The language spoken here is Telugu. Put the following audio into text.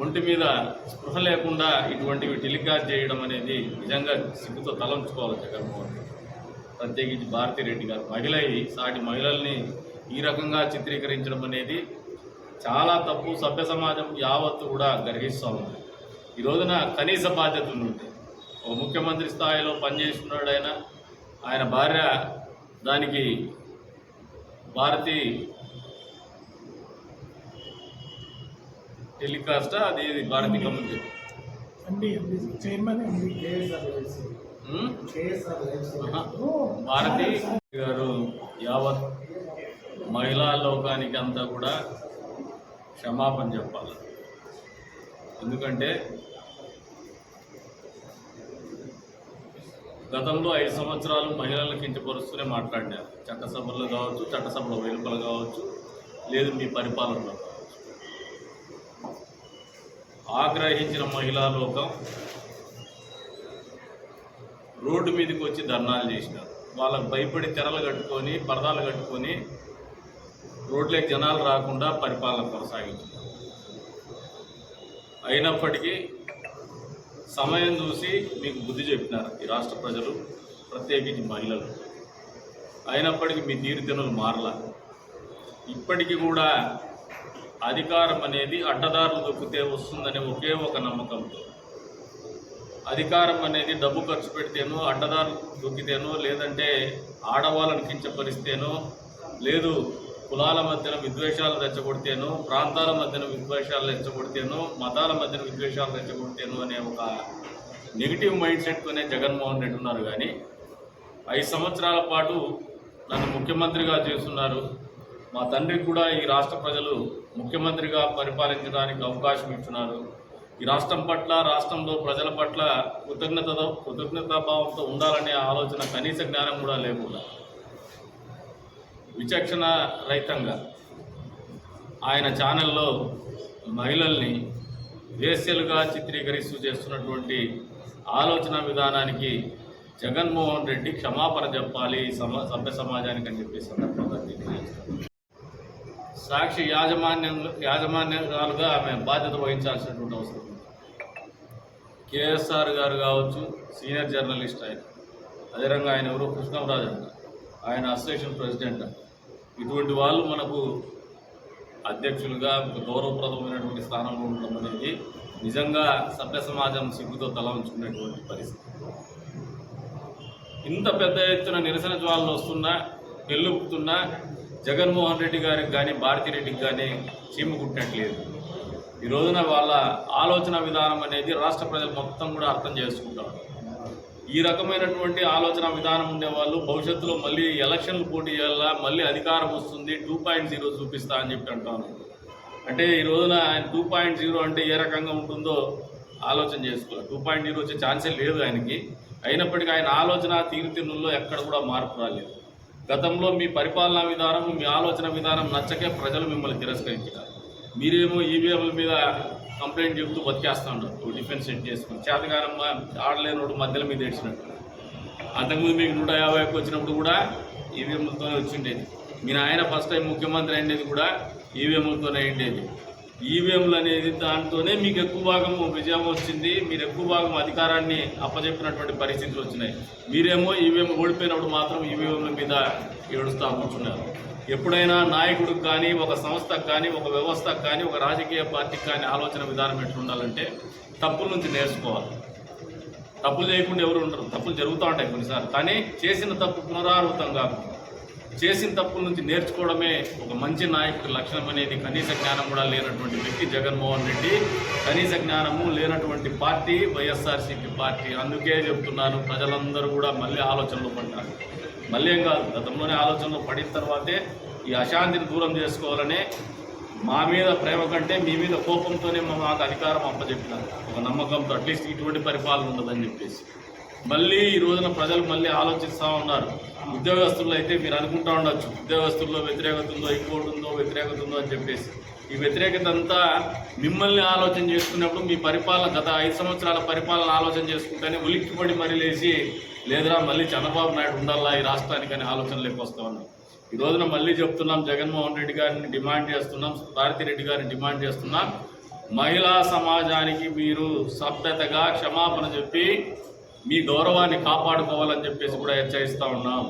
ఒంటి మీద స్పృహ లేకుండా ఇటువంటివి టెలికాస్ట్ చేయడం అనేది నిజంగా సిగ్గుతో తలంచుకోవాలి జగన్మోహన్ రెడ్డి. ప్రత్యేకించి భారతిరెడ్డి గారు మహిళ సాటి మహిళల్ని ఈ రకంగా చిత్రీకరించడం అనేది చాలా తప్పు. సభ్య సమాజం యావత్తు కూడా గర్హిస్తూ ఉంది. ఈ రోజున కనీస బాధ్యతలు ఉంటాయి. ఒక ముఖ్యమంత్రి స్థాయిలో పనిచేస్తున్నాడు ఆయన భార్య దానికి భారతి టెలికాస్ట్ అది భారతి కమ్యూనిటీ భారతి గారు యావత్ మహిళా లోకానికి అంతా కూడా క్షమాపణ చెప్పాలి. ఎందుకంటే గతంలో 5 సంవత్సరాలు మహిళలను కించపరుస్తూనే మాట్లాడినారు. చట్టసభల్లో కావచ్చు, చట్టసభలో వెలుపల కావచ్చు, లేదు మీ పరిపాలనలో కావచ్చు. ఆగ్రహించిన మహిళా లోకం రోడ్డు మీదకి వచ్చి ధర్నాలు చేసినారు. వాళ్ళకు భయపడి తెరలు కట్టుకొని పరదాలు కట్టుకొని రోడ్లకి జనాలు రాకుండా పరిపాలన కొనసాగించారు. అయినప్పటికీ సమయం చూసి మీకు బుద్ధి చెప్పినారు ఈ రాష్ట్ర ప్రజలు, ప్రత్యేకించి మహిళలు. అయినప్పటికీ మీ తీరుతెన్నులు మారలా. ఇప్పటికీ కూడా అధికారం అనేది అడ్డదారులు దొక్కితే వస్తుందనే ఒకే ఒక నమ్మకంతో, అధికారం అనేది డబ్బు ఖర్చు పెడితేనో, అడ్డదారులు దొక్కితేనో, లేదంటే ఆడవాళ్ళని కించపరిస్తేనో, లేదు కులాల మధ్యన విద్వేషాలు రెచ్చగొడితేనో, ప్రాంతాల మధ్యన విద్వేషాలు రెచ్చగొడితేనో, మతాల మధ్యన విద్వేషాలు రెచ్చగొడితేనో అనే ఒక నెగిటివ్ మైండ్ సెట్తోనే జగన్మోహన్ రెడ్డి ఉన్నారు. కానీ 5 సంవత్సరాల పాటు నన్ను ముఖ్యమంత్రిగా చేస్తున్నారు. మా తండ్రికి కూడా ఈ రాష్ట్ర ప్రజలు ముఖ్యమంత్రిగా పరిపాలించడానికి అవకాశం ఇస్తున్నారు. ఈ రాష్ట్రం పట్ల, రాష్ట్రంలో ప్రజల పట్ల కృతజ్ఞతాభావంతో ఉండాలనే ఆలోచన, కనీస జ్ఞానం కూడా లేకుండా విచక్షణ రహితంగా ఆయన ఛానల్లో మహిళల్ని వేశ్యలుగా చిత్రీకరిస్తూ చేస్తున్నటువంటి ఆలోచన విధానానికి జగన్మోహన్ రెడ్డి క్షమాపణ చెప్పాలి సభ్య సమాజానికి అని చెప్పి సందర్భంగా తెలియజేస్తారు. సాక్షి యాజమాన్యాలుగా ఆమె బాధ్యత వహించాల్సినటువంటి అవసరం ఉంది. కేఎస్ఆర్ గారు కావచ్చు, సీనియర్ జర్నలిస్ట్ ఆయన, అదేవిధంగా ఆయన ఎవరో కృష్ణరాజు అంట, ఆయన అసోసియేషన్ ప్రెసిడెంట్. ఇటువంటి వాళ్ళు మనకు అధ్యక్షులుగా గౌరవప్రదమైనటువంటి స్థానంలో ఉండడం అనేది నిజంగా సభ్య సమాజం సిగ్గుతో తల ఉంచుకునేటువంటి పరిస్థితి. ఇంత పెద్ద ఎత్తున నిరసన జ్వాలలు వస్తున్నా, పెళ్ళుపుతున్నా జగన్మోహన్ రెడ్డి గారికి కానీ భారతిరెడ్డికి కానీ చీమ కుట్టినట్లేదు. ఈ రోజున వాళ్ళ ఆలోచన విధానం అనేది రాష్ట్ర ప్రజలు మొత్తం కూడా అర్థం చేసుకుంటారు. ఈ రకమైనటువంటి ఆలోచన విధానం ఉండేవాళ్ళు భవిష్యత్తులో మళ్ళీ ఎలక్షన్లు పోటీ చేయాలా, మళ్ళీ అధికారం వస్తుంది 2.0 చూపిస్తా అని చెప్పి అంటాను. అంటే ఈ రోజున ఆయన 2.0 అంటే ఏ రకంగా ఉంటుందో ఆలోచన చేసుకోవాలి. 2.0 వచ్చే ఛాన్సే లేదు ఆయనకి. అయినప్పటికీ ఆయన ఆలోచన తీరుతెన్నుల్లో ఎక్కడ కూడా మార్పు రాలేదు. గతంలో మీ పరిపాలనా విధానం, మీ ఆలోచన విధానం నచ్చకే ప్రజలు మిమ్మల్ని తిరస్కరించారు. మీరేమో ఈవీఎంల మీద కంప్లైంట్ చెబుతూ బతికేస్తూ ఉన్నారు. డిఫెన్స్ సెట్ చేసుకుని చేతగానమ్మ ఆడలేనోడు మధ్యలో మీద ఏడ్చినట్టు. అంతకుముందు మీకు 150కి వచ్చినప్పుడు కూడా ఈవీఎంలతోనే వచ్చిండేది. మీ నాయన ఫస్ట్ టైం ముఖ్యమంత్రి అయినది కూడా ఈవీఎంలతోనే అయిండేది. ఈవీఎంలు అనేది దాంతోనే మీకు ఎక్కువ భాగం విజయం వచ్చింది. మీరు ఎక్కువ భాగం అధికారాన్ని అప్పచెప్పినటువంటి పరిస్థితులు వచ్చినాయి. మీరేమో ఈవీఎం ఓడిపోయినప్పుడు మాత్రం ఈవీఎంల మీద ఏడుస్తూ కూర్చున్నారు. ఎప్పుడైనా నాయకుడికి కానీ, ఒక సంస్థకు కానీ, ఒక వ్యవస్థకు కానీ, ఒక రాజకీయ పార్టీకి కానీ ఆలోచన విధానం ఎట్లా ఉండాలంటే తప్పుల నుంచి నేర్చుకోవాలి. తప్పులు చేయకుండా ఎవరు ఉండరు. తప్పులు జరుగుతూ ఉంటాయి కొన్నిసార్లు. కానీ చేసిన తప్పు పునరావృతం కాకుండా చేసిన తప్పుల నుంచి నేర్చుకోవడమే ఒక మంచి నాయకుడి లక్షణం అనేది కనీస జ్ఞానం కూడా లేనటువంటి వ్యక్తి జగన్మోహన్ రెడ్డి. కనీస జ్ఞానము లేనటువంటి పార్టీ వైఎస్ఆర్సీపీ పార్టీ. అందుకే చెప్తున్నాను, ప్రజలందరూ కూడా మళ్ళీ ఆలోచనలో పడ్డారు. మళ్ళీ ఏం కాదు, గతంలోనే ఆలోచనలో పడిన తర్వాతే ఈ అశాంతిని దూరం చేసుకోవాలనే మా మీద ప్రేమ కంటే మీ మీద కోపంతోనే మాకు అధికారం అప్పచెప్పినారు. ఒక నమ్మకంతో అట్లీస్ట్ ఇటువంటి పరిపాలన ఉండదని చెప్పేసి మళ్ళీ ఈ రోజున ప్రజలు మళ్ళీ ఆలోచిస్తూ ఉన్నారు. ఉద్యోగస్తుల్లో అయితే మీరు అనుకుంటూ ఉండొచ్చు, ఉద్యోగస్తుల్లో వ్యతిరేకత ఉందో, ఇంకోటి ఉందో, వ్యతిరేకత ఉందో అని చెప్పేసి. ఈ వ్యతిరేకత అంతా మిమ్మల్ని ఆలోచన చేసుకున్నప్పుడు మీ పరిపాలన గత 5 సంవత్సరాల పరిపాలన ఆలోచన చేసుకుంటేనే ఉలిక్కిపడి మరీ లేచి లేదురా మళ్ళీ చంద్రబాబు నాయుడు ఉండాలా ఈ రాష్ట్రానికి అనే ఆలోచనలోకి వస్తూ ఉన్నాం. ఈ రోజున మళ్ళీ చెప్తున్నాం, జగన్మోహన్ రెడ్డి గారిని డిమాండ్ చేస్తున్నాం, భారతిరెడ్డి గారిని డిమాండ్ చేస్తున్నాం. మహిళా సమాజానికి మీరు సభ్యతగా క్షమాపణ చెప్పి మీ గౌరవాన్ని కాపాడుకోవాలని చెప్పేసి కూడా హెచ్చరిస్తూ ఉన్నాం.